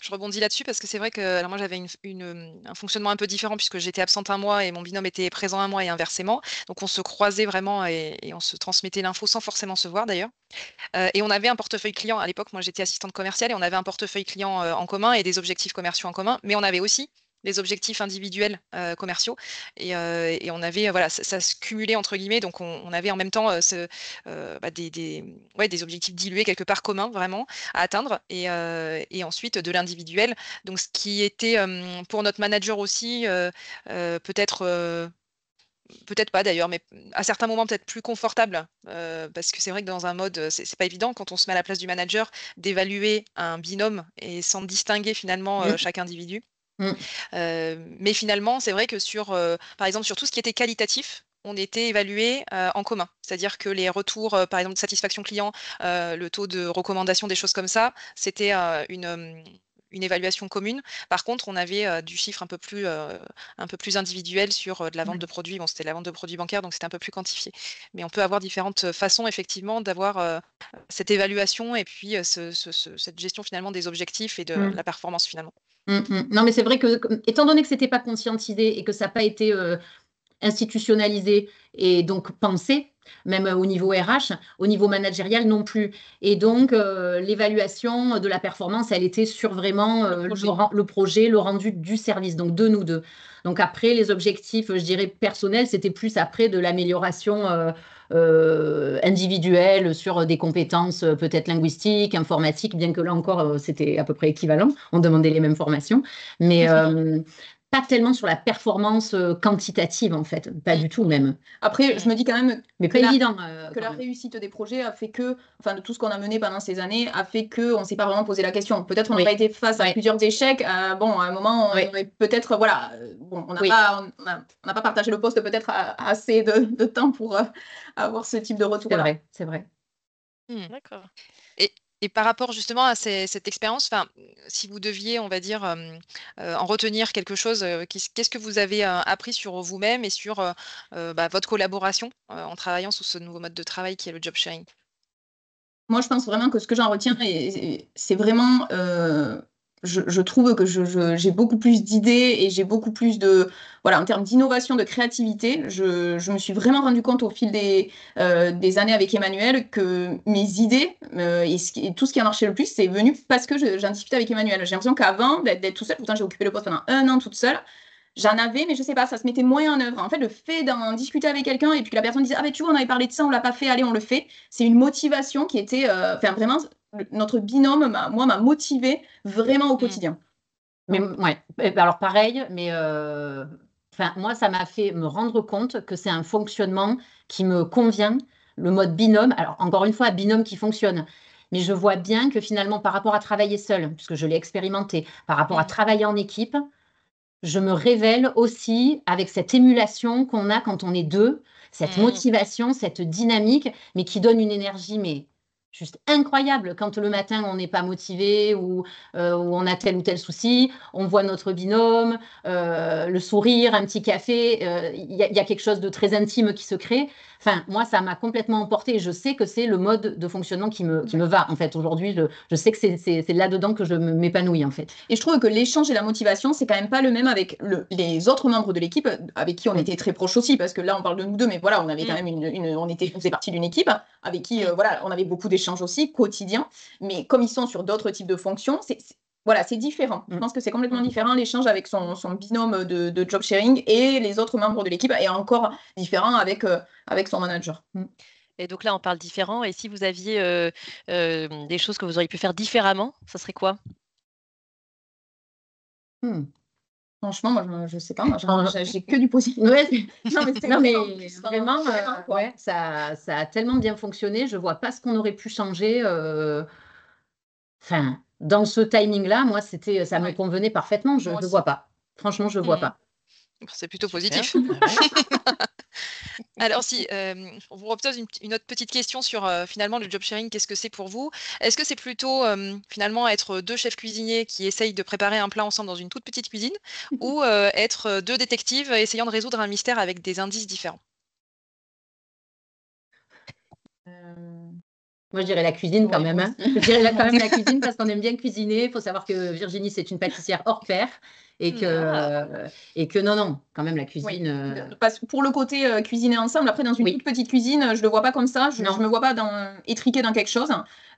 je rebondis là-dessus parce que c'est vrai que alors moi, j'avais un fonctionnement un peu différent puisque j'étais absente un mois et mon binôme était présent un mois et inversement. Donc, on se croisait vraiment et on se transmettait l'info sans forcément se voir d'ailleurs. Et on avait un portefeuille client. À l'époque, moi, j'étais assistante commerciale et on avait un portefeuille client en commun et des objectifs commerciaux en commun. Mais on avait aussi des objectifs individuels commerciaux et on avait voilà ça se cumulait entre guillemets, donc on avait en même temps des objectifs dilués quelque part communs vraiment à atteindre et ensuite de l'individuel, donc ce qui était pour notre manager aussi peut-être pas d'ailleurs, mais à certains moments peut-être plus confortable, parce que c'est vrai que dans un mode, c'est pas évident quand on se met à la place du manager d'évaluer un binôme et sans distinguer finalement chaque individu. Mm. Mais finalement, c'est vrai que par exemple, sur tout ce qui était qualitatif, on était évalué en commun. C'est-à-dire que les retours, par exemple, de satisfaction client, le taux de recommandation, des choses comme ça, c'était une évaluation commune. Par contre, on avait du chiffre un peu plus individuel sur de la vente de produits. Bon, c'était la vente de produits bancaires, donc c'était un peu plus quantifié. Mais on peut avoir différentes façons, effectivement, d'avoir cette évaluation et puis cette gestion finalement des objectifs et de la performance finalement. Non, mais c'est vrai que, étant donné que ce n'était pas conscientisé et que ça n'a pas été institutionnalisé et donc pensé, même au niveau RH, au niveau managérial non plus. Et donc, l'évaluation de la performance, elle était sur vraiment le projet, le rendu du service, donc de nous deux. Donc après, les objectifs, je dirais, personnels, c'était plus après de l'amélioration individuelle sur des compétences peut-être linguistiques, informatiques, bien que là encore, c'était à peu près équivalent. On demandait les mêmes formations. Mais pas tellement sur la performance quantitative, en fait. Pas du tout, même. Après, je me dis quand même mais pas évident, que la réussite des projets a fait que, enfin, de tout ce qu'on a mené pendant ces années, a fait qu'on ne s'est pas vraiment posé la question. Peut-être on n'a pas été face à plusieurs échecs. Bon, à un moment, on aurait peut-être, voilà, bon, on n'a pas partagé le poste peut-être assez de temps pour avoir ce type de retour. C'est vrai. D'accord. Et par rapport justement à cette expérience, si vous deviez, on va dire, en retenir quelque chose, qu'est-ce que vous avez appris sur vous-même et sur votre collaboration en travaillant sous ce nouveau mode de travail qui est le job sharing? Moi, je pense vraiment que ce que j'en retiens, c'est vraiment, je trouve que j'ai beaucoup plus d'idées et j'ai beaucoup plus voilà, en termes d'innovation, de créativité. Je me suis vraiment rendu compte au fil des années avec Emmanuel que mes idées et tout ce qui a marché le plus, c'est venu parce que j'en discutais avec Emmanuel. J'ai l'impression qu'avant d'être tout seul, pourtant j'ai occupé le poste pendant 1 an toute seule, j'en avais, mais je sais pas, ça se mettait moins en œuvre. En fait, le fait d'en discuter avec quelqu'un et puis que la personne dise ah ben tu vois, on avait parlé de ça, on l'a pas fait, allez, on le fait. C'est une motivation qui était, vraiment, notre binôme m'a motivé vraiment au quotidien. Mais alors pareil, mais moi ça m'a fait me rendre compte que c'est un fonctionnement qui me convient, le mode binôme. Alors encore une fois, binôme qui fonctionne. Mais je vois bien que finalement, par rapport à travailler seul, puisque je l'ai expérimenté, par rapport à travailler en équipe, je me révèle aussi avec cette émulation qu'on a quand on est deux, cette motivation, cette dynamique, mais qui donne une énergie, mais juste incroyable. Quand le matin, on n'est pas motivé ou on a tel ou tel souci, on voit notre binôme, le sourire, un petit café, il y a quelque chose de très intime qui se crée. Enfin, moi, ça m'a complètement emporté. Je sais que c'est le mode de fonctionnement qui me va, en fait. Aujourd'hui, je sais que c'est là-dedans que je m'épanouis, en fait. Et je trouve que l'échange et la motivation, c'est quand même pas le même avec les autres membres de l'équipe, avec qui on était très proches aussi, parce que là, on parle de nous deux, mais voilà, on avait quand même on faisait partie d'une équipe avec qui, voilà, on avait beaucoup d'échanges aussi, quotidiens. Mais comme ils sont sur d'autres types de fonctions, voilà, c'est différent. Je pense que c'est complètement différent, l'échange avec son binôme de job sharing et les autres membres de l'équipe, et encore différent avec son manager. Et donc là, on parle différent. Et si vous aviez des choses que vous auriez pu faire différemment, ça serait quoi? Franchement, moi, je sais pas. Moi, j'ai que du positif. Ouais, Non, mais vraiment, ouais, ça a tellement bien fonctionné. Je vois pas ce qu'on aurait pu changer. Enfin, dans ce timing-là, moi, ça me convenait parfaitement. Je ne vois pas. Franchement, je ne vois pas. C'est plutôt Super. positif. Alors, si on vous repose une autre petite question sur finalement le job sharing, qu'est-ce que c'est pour vous? Est-ce que c'est plutôt finalement être deux chefs cuisiniers qui essayent de préparer un plat ensemble dans une toute petite cuisine ou être deux détectives essayant de résoudre un mystère avec des indices différents? Moi, je dirais la cuisine quand même. Hein. Je dirais quand même la cuisine parce qu'on aime bien cuisiner. Il faut savoir que Virginie, c'est une pâtissière hors pair et que non, quand même la cuisine. Parce que pour le côté cuisiner ensemble, après dans une toute petite cuisine, je le vois pas comme ça. Je me vois pas étriquer dans quelque chose.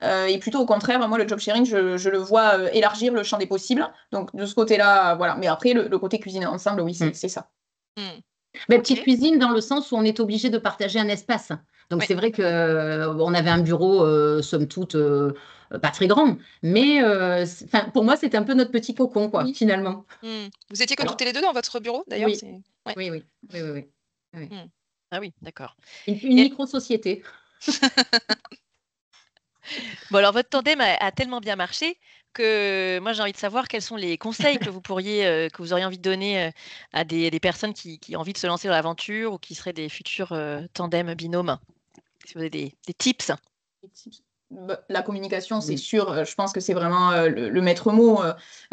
Et plutôt au contraire, moi le job sharing, je le vois élargir le champ des possibles. Donc de ce côté-là, voilà. Mais après le côté cuisiner ensemble, oui, c'est ça. Mais petite cuisine dans le sens où on est obligé de partager un espace. Donc c'est vrai qu'on avait un bureau, somme toute, pas très grand, mais pour moi, c'était un peu notre petit cocon, quoi, finalement. Vous étiez que toutes les deux dans votre bureau, d'ailleurs? Oui. Ah oui, d'accord. Une micro-société. Bon, alors votre tandem a tellement bien marché que moi j'ai envie de savoir quels sont les conseils que vous auriez envie de donner à des personnes qui ont envie de se lancer dans l'aventure ou qui seraient des futurs tandems binômes. Si vous avez des tips. La communication, c'est sûr. Je pense que c'est vraiment le maître mot.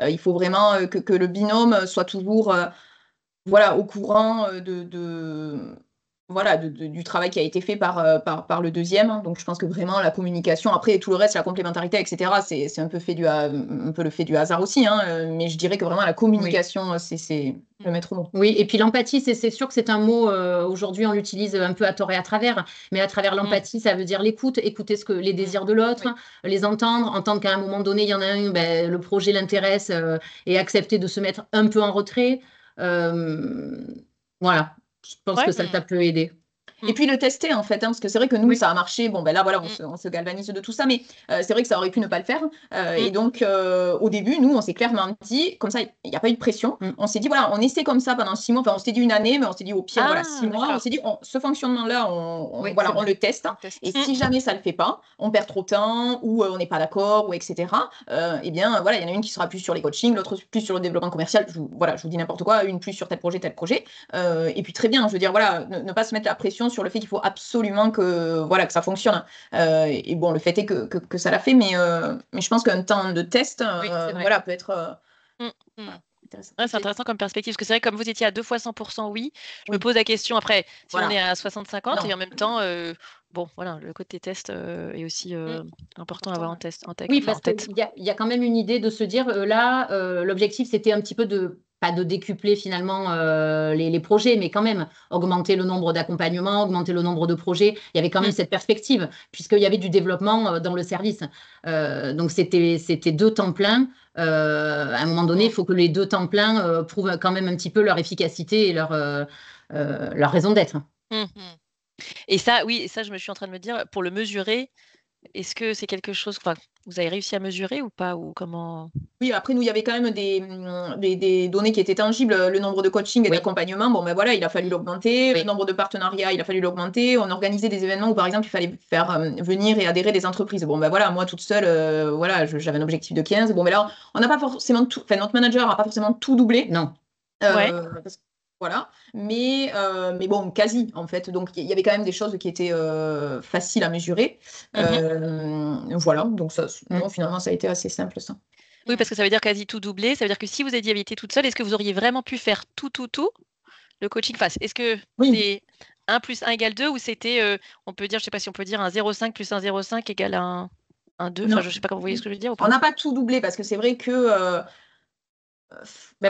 Il faut vraiment que le binôme soit toujours au courant du travail qui a été fait par le deuxième. Donc, je pense que vraiment la communication, après tout le reste, la complémentarité, etc., c'est un peu le fait du hasard aussi. Mais je dirais que vraiment la communication, c'est le maître mot. Oui, et puis l'empathie, c'est sûr que c'est un mot, aujourd'hui, on l'utilise un peu à tort et à travers. Mais à travers l'empathie, ça veut dire l'écoute, écouter les désirs de l'autre, les entendre qu'à un moment donné, il y en a un, le projet l'intéresse et accepter de se mettre un peu en retrait. Voilà. Je pense que ça peut aider. Et puis le tester en fait, parce que c'est vrai que nous ça a marché, bon ben là voilà on se galvanise de tout ça, mais c'est vrai que ça aurait pu ne pas le faire, et donc au début nous on s'est clairement dit, comme ça il n'y a pas eu de pression, on s'est dit voilà on essaie comme ça pendant 6 mois, enfin on s'est dit une année, mais on s'est dit au pire 6 mois, on s'est dit ce fonctionnement là on le teste, et si jamais ça le fait pas, on perd trop de temps, ou on n'est pas d'accord, ou etc. Et bien voilà, il y en a une qui sera plus sur les coachings, l'autre plus sur le développement commercial, je vous dis n'importe quoi, une plus sur tel projet, et puis très bien, je veux dire voilà, ne pas se mettre la pression sur le fait qu'il faut absolument que ça fonctionne. Et bon, le fait est que ça l'a fait, mais je pense qu'un temps de test peut être intéressant. C'est intéressant comme perspective, parce que c'est vrai que comme vous étiez à 2 fois 100% oui, je me pose la question après, si on est à 60-50, et en même temps, le côté test est aussi important à avoir en tête. Oui, parce qu'il y a quand même une idée de se dire, l'objectif, c'était un petit peu pas de décupler finalement les projets, mais quand même augmenter le nombre d'accompagnements, augmenter le nombre de projets. Il y avait quand même cette perspective, puisqu'il y avait du développement dans le service. Donc, c'était 2 temps pleins. À un moment donné, il faut que les 2 temps pleins prouvent quand même un petit peu leur efficacité et leur raison d'être. Et ça, je me suis en train de me dire, pour le mesurer, est-ce que c'est quelque chose, vous avez réussi à mesurer ou pas, ou comment? Oui, après nous, il y avait quand même des données qui étaient tangibles, le nombre de coaching et d'accompagnement, il a fallu l'augmenter, le nombre de partenariats, il a fallu l'augmenter, on organisait des événements où par exemple il fallait faire venir et adhérer des entreprises. Moi toute seule, j'avais un objectif de 15, mais là on n'a pas forcément tout, notre manager n'a pas forcément tout doublé. Non. Ouais. Voilà, mais bon, quasi en fait. Donc il y avait quand même des choses qui étaient faciles à mesurer. Voilà, donc ça, non, finalement, ça a été assez simple ça. Oui, parce que ça veut dire quasi tout doublé. Ça veut dire que si vous aviez été toute seule, est-ce que vous auriez vraiment pu faire tout le coaching face? Est-ce que Oui. c'est 1 + 1 = 2 ou c'était, on peut dire, je sais pas si on peut dire un 0,5 + 1,05 égale un 2? Enfin, Non. je sais pas comment vous voyez ce que je veux dire ou On pas? n'a pas tout doublé parce que c'est vrai que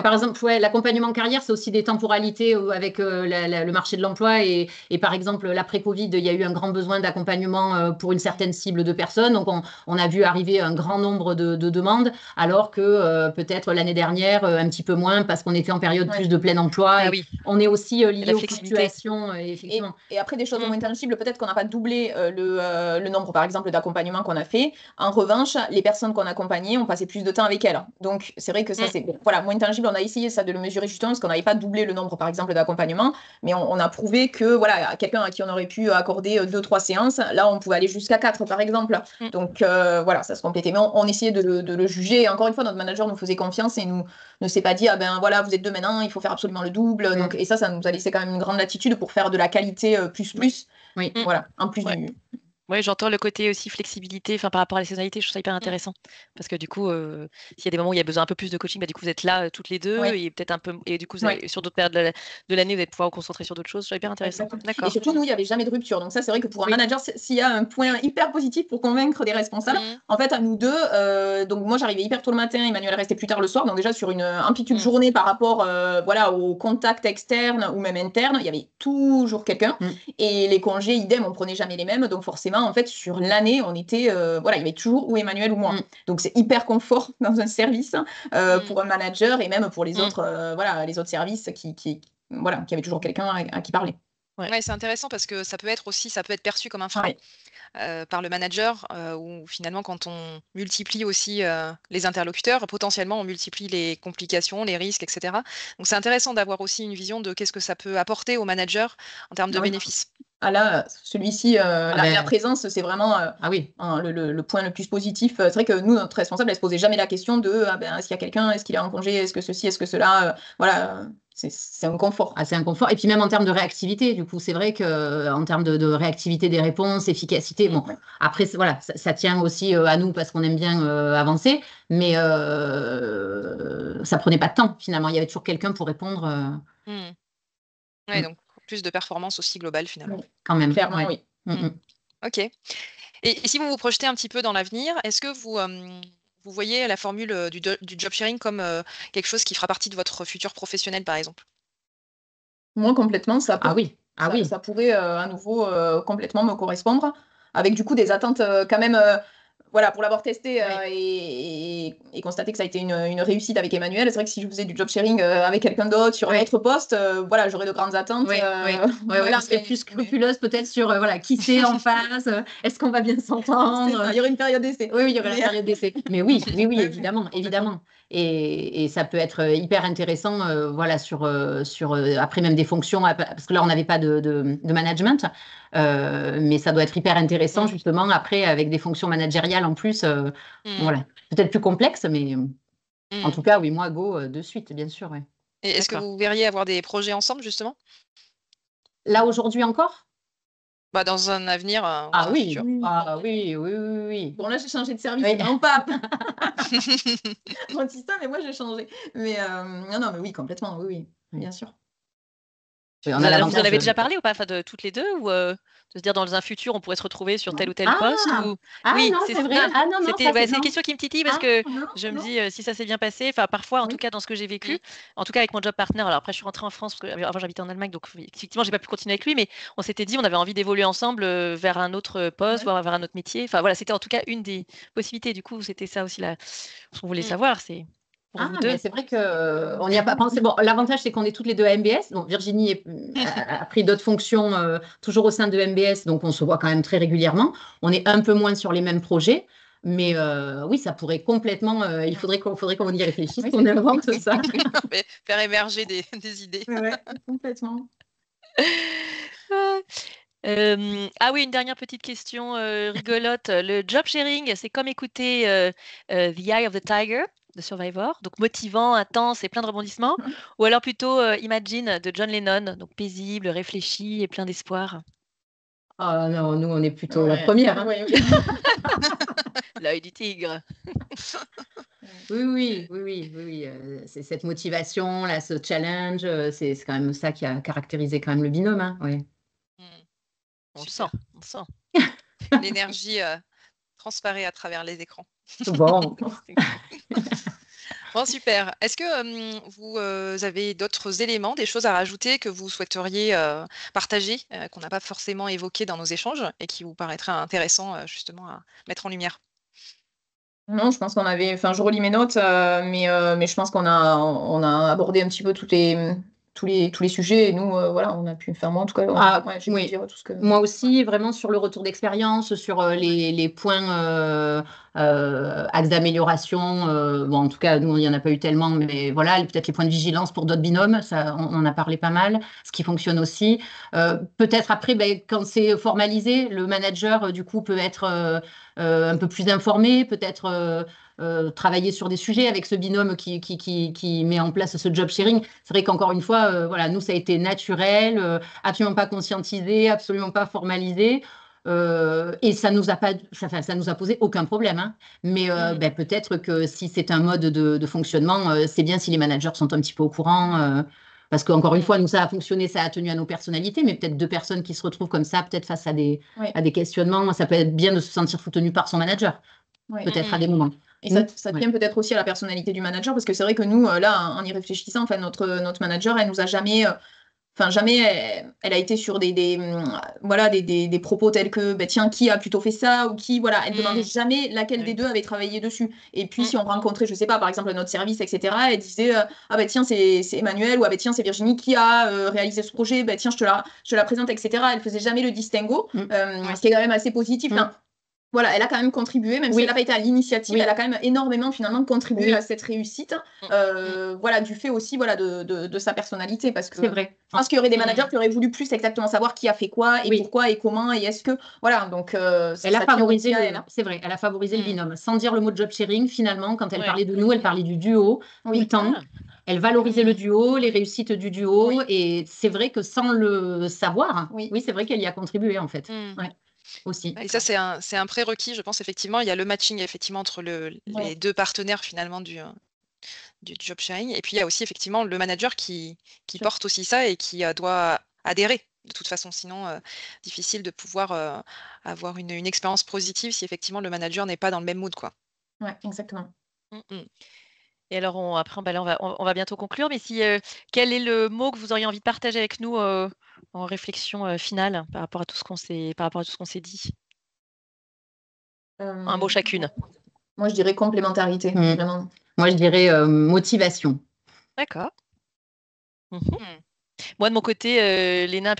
Par exemple, l'accompagnement carrière, c'est aussi des temporalités avec le marché de l'emploi. Et par exemple, l'après-Covid, il y a eu un grand besoin d'accompagnement pour une certaine cible de personnes. Donc, on a vu arriver un grand nombre de demandes, alors que peut-être l'année dernière, un petit peu moins, parce qu'on était en période plus de plein emploi. Ah Et oui. on est aussi lié la aux flexibilité. fluctuations, effectivement. Et après des choses moins tangibles, peut-être qu'on n'a pas doublé le nombre, par exemple, d'accompagnements qu'on a fait. En revanche, les personnes qu'on accompagnait, on passait plus de temps avec elles. Donc, c'est vrai que ça, c'est voilà, moins tangible. On a essayé ça de le mesurer justement parce qu'on n'avait pas doublé le nombre, par exemple, d'accompagnements. Mais on a prouvé que voilà, quelqu'un à qui on aurait pu accorder 2-3 séances, là, on pouvait aller jusqu'à 4, par exemple. Donc, voilà, ça se complétait. Mais on essayait de le juger. Et encore une fois, notre manager nous faisait confiance et ne s'est pas dit, ah ben voilà, vous êtes 2 maintenant, il faut faire absolument le double. Donc, et ça nous a laissé quand même une grande latitude pour faire de la qualité plus. Oui. Voilà, en plus Ouais. du. Oui, j'entends le côté aussi flexibilité, par rapport à la saisonnalité, je trouve ça hyper intéressant. Parce que du coup, s'il y a des moments où il y a besoin un peu plus de coaching, du coup, vous êtes là toutes les deux et peut-être un peu, et du coup, sur d'autres périodes de l'année, vous allez pouvoir vous concentrer sur d'autres choses. Je trouve ça hyper intéressant. Et surtout, nous, il n'y avait jamais de rupture. Donc ça, c'est vrai que pour un manager, s'il y a un point hyper positif pour convaincre des responsables, en fait, à nous deux, donc moi, j'arrivais hyper tôt le matin, Emmanuel restait plus tard le soir. Donc déjà, sur une amplitude journée par rapport voilà, aux contacts externes ou même internes, il y avait toujours quelqu'un. Et les congés, idem, on prenait jamais les mêmes. Donc forcément, en fait, sur l'année, on était, voilà, il y avait toujours ou Emmanuel ou moi. Donc c'est hyper confort dans un service pour un manager et même pour les autres, voilà, les autres services voilà, qu'il y avait toujours quelqu'un à qui parler. Ouais, c'est intéressant parce que ça peut être perçu comme un frein par le manager, où finalement quand on multiplie aussi les interlocuteurs, potentiellement on multiplie les complications, les risques, etc. Donc c'est intéressant d'avoir aussi une vision de qu'est-ce que ça peut apporter au manager en termes de bénéfices. Ah là, celui-ci, la présence, c'est vraiment le point le plus positif. C'est vrai que nous, notre responsable, elle se posait jamais la question de est-ce qu'il y a quelqu'un, est-ce qu'il est en congé, est-ce que ceci, est-ce que cela. Voilà, c'est un confort. C'est un confort. Et puis même en termes de réactivité, du coup, c'est vrai qu'en termes de réactivité des réponses, efficacité, bon, après, voilà, ça tient aussi à nous parce qu'on aime bien avancer, mais ça prenait pas de temps, finalement. Il y avait toujours quelqu'un pour répondre. Ouais, donc plus de performance aussi globale, finalement. Quand même. Clairement, oui. Ok. Et si vous vous projetez un petit peu dans l'avenir, est-ce que vous voyez la formule du job sharing comme quelque chose qui fera partie de votre futur professionnel, par exemple? Moi, complètement, ça peut. Oui. Ça pourrait à nouveau complètement me correspondre, avec du coup des attentes quand même. Voilà, pour l'avoir testé et constater que ça a été une réussite avec Emmanuel, c'est vrai que si je faisais du job sharing avec quelqu'un d'autre sur un autre poste, voilà, j'aurais de grandes attentes. Voilà, je serais plus scrupuleuse peut-être sur voilà, qui c'est en face, est-ce qu'on va bien s'entendre. Il y aurait une période d'essai. Oui, il y aurait la période d'essai. Mais oui, évidemment. Et ça peut être hyper intéressant, voilà, sur après même des fonctions, parce que là, on n'avait pas de management, mais ça doit être hyper intéressant, justement, après, avec des fonctions managériales en plus, voilà, peut-être plus complexe, mais en tout cas, oui, moi, go de suite, bien sûr. Ouais. Et est-ce que vous verriez avoir des projets ensemble, justement? Là, aujourd'hui encore? Dans un avenir, futur. Oui. Bon, là, j'ai changé de service, non pas. On dit ça, mais moi, j'ai changé. Mais non, mais oui, complètement, oui, bien sûr. Vous en avez déjà parlé ou pas, de toutes les deux, ou de se dire dans un futur on pourrait se retrouver sur tel ou tel poste ou... Oui, non, c'est vrai. C'est une question qui me titille parce que je me dis si ça s'est bien passé, enfin parfois en tout cas dans ce que j'ai vécu, en tout cas avec mon job partner. Alors après je suis rentrée en France parce que avant j'habitais en Allemagne, donc effectivement j'ai pas pu continuer avec lui, mais on s'était dit on avait envie d'évoluer ensemble vers un autre poste, voire vers un autre métier. Enfin voilà, c'était en tout cas une des possibilités. Du coup c'était ça aussi ce qu'on voulait savoir, c'est... mais c'est vrai qu'on n'y a pas pensé. Bon, l'avantage, c'est qu'on est toutes les deux à MBS. Donc, Virginie a pris d'autres fonctions, toujours au sein de MBS. Donc, on se voit quand même très régulièrement. On est un peu moins sur les mêmes projets. Mais oui, ça pourrait complètement. Il faudrait qu'on y réfléchisse, qu'on invente ça. Faire émerger des idées. Oui, complètement. Ah oui, une dernière petite question rigolote. Le job sharing, c'est comme écouter The Eye of the Tiger. de Survivor, donc motivant, intense et plein de rebondissements, ou alors plutôt Imagine de John Lennon, donc paisible, réfléchi et plein d'espoir. Ah non, nous, on est plutôt la première. Hein. Oui. L'œil du tigre. Oui. C'est cette motivation, là, ce challenge, c'est quand même ça qui a caractérisé quand même le binôme. Hein. Ouais. On le Super. sent, on le sent. L'énergie transparaît à travers les écrans. Bon. Bon, super. Est-ce que vous avez d'autres éléments, des choses à rajouter que vous souhaiteriez partager, qu'on n'a pas forcément évoqué dans nos échanges et qui vous paraîtraient intéressants justement à mettre en lumière? Non, je pense qu'on avait. Enfin, je relis mes notes, mais je pense qu'on a abordé un petit peu tous les sujets. Et nous, voilà, on a pu faire moi en tout cas. J'ai pu dire tout ce que. Moi aussi, vraiment sur le retour d'expérience, sur les points axes d'amélioration. Bon, en tout cas, nous, il n'y en a pas eu tellement, mais voilà, peut-être les points de vigilance pour d'autres binômes, ça, on en a parlé pas mal, ce qui fonctionne aussi. Peut-être après, quand c'est formalisé, le manager, du coup, peut être un peu plus informé, peut-être travailler sur des sujets avec ce binôme qui met en place ce job sharing. C'est vrai qu'encore une fois, voilà, nous, ça a été naturel, absolument pas conscientisé, absolument pas formalisé. Et ça nous a posé aucun problème. Hein. Mais peut-être que si c'est un mode de fonctionnement, c'est bien si les managers sont un petit peu au courant. Parce qu'encore une fois, nous, ça a fonctionné, ça a tenu à nos personnalités, mais peut-être deux personnes qui se retrouvent comme ça, peut-être face à des questionnements, ça peut être bien de se sentir soutenu par son manager, peut-être à des moments. Et ça tient peut-être aussi à la personnalité du manager, parce que c'est vrai que nous, là, en y réfléchissant, enfin, notre manager, elle nous a jamais. Jamais elle a été sur des propos tels que tiens, qui a plutôt fait ça ou qui, voilà, elle ne demandait jamais laquelle des deux avait travaillé dessus. Et puis si on rencontrait, je sais pas, par exemple notre service, etc., elle disait tiens, c'est Emmanuel, ou tiens, c'est Virginie qui a réalisé ce projet, tiens, je te la présente, etc. Elle faisait jamais le distinguo, ce qui est quand même assez positif. Voilà, elle a quand même contribué, même si elle n'a pas été à l'initiative, elle a quand même énormément finalement contribué à cette réussite, voilà, du fait aussi de sa personnalité, parce que c'est vrai. Je pense qu'il y aurait des managers qui auraient voulu plus exactement savoir qui a fait quoi et pourquoi et comment et est-ce que voilà, donc elle a favorisé c'est vrai, elle a favorisé le binôme, sans dire le mot job sharing finalement. Quand elle parlait de nous, elle parlait du duo tout le temps. Elle valorisait le duo, les réussites du duo, et c'est vrai que sans le savoir, c'est vrai qu'elle y a contribué en fait. Aussi. Et ça, c'est un prérequis, je pense, effectivement. Il y a le matching effectivement entre les deux partenaires finalement du job sharing. Et puis il y a aussi effectivement le manager qui porte aussi ça et qui doit adhérer de toute façon. Sinon, difficile de pouvoir avoir une expérience positive si effectivement le manager n'est pas dans le même mood, quoi. Ouais, exactement. Et alors, après, là, on va bientôt conclure, mais quel est le mot que vous auriez envie de partager avec nous en réflexion finale par rapport à tout ce qu'on s'est dit? Un mot chacune. Moi, je dirais complémentarité, vraiment. Moi, je dirais motivation. D'accord. Moi, de mon côté, Léna,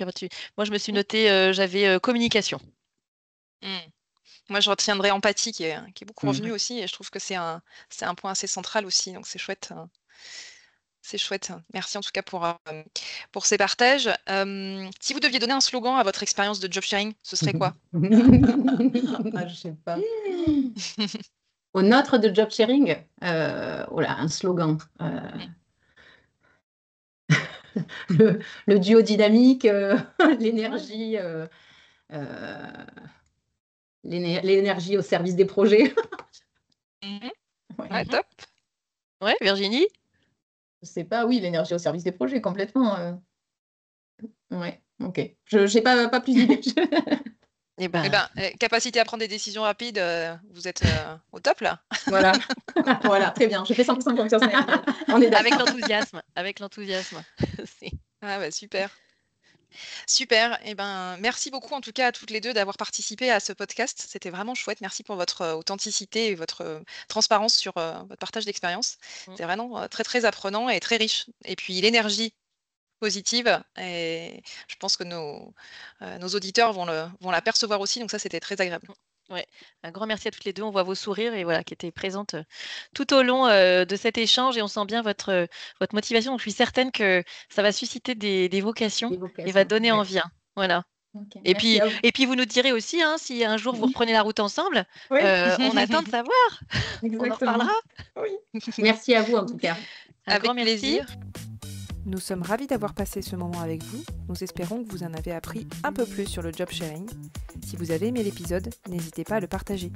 moi, je me suis notée, j'avais communication. Moi, je retiendrai empathie qui est beaucoup revenu aussi, et je trouve que c'est un point assez central aussi, donc c'est chouette. C'est chouette. Merci en tout cas pour ces partages. Si vous deviez donner un slogan à votre expérience de job sharing, ce serait quoi? Je sais pas. Au nôtre de job sharing, un slogan. Le duo dynamique, l'énergie. L'énergie au service des projets. Top. Ouais, Virginie? Je sais pas, oui, l'énergie au service des projets, complètement. Ouais, ok. Je n'ai pas plus d'idées. Capacité à prendre des décisions rapides, vous êtes au top là. Voilà. Voilà, très bien. Je fais 100% confiance. On est d'accord. Avec l'enthousiasme. Super. Super. Merci beaucoup en tout cas à toutes les deux d'avoir participé à ce podcast. C'était vraiment chouette. Merci pour votre authenticité et votre transparence sur votre partage d'expérience. C'est vraiment très très apprenant et très riche. Et puis l'énergie positive, et je pense que nos auditeurs vont la percevoir aussi. Donc ça, c'était très agréable. Ouais, un grand merci à toutes les deux. On voit vos sourires et voilà, qui étaient présentes tout au long de cet échange, et on sent bien votre motivation. Donc, je suis certaine que ça va susciter des vocations et va donner envie. Hein. Voilà. Ok, Et merci à vous. puis vous nous direz aussi si un jour vous Oui. reprenez la route ensemble, Oui, on attend de savoir. On en exactement. reparlera. Oui. Merci à vous en tout cas. Un Avec grand merci. plaisir. Nous sommes ravis d'avoir passé ce moment avec vous. Nous espérons que vous en avez appris un peu plus sur le job sharing. Si vous avez aimé l'épisode, n'hésitez pas à le partager.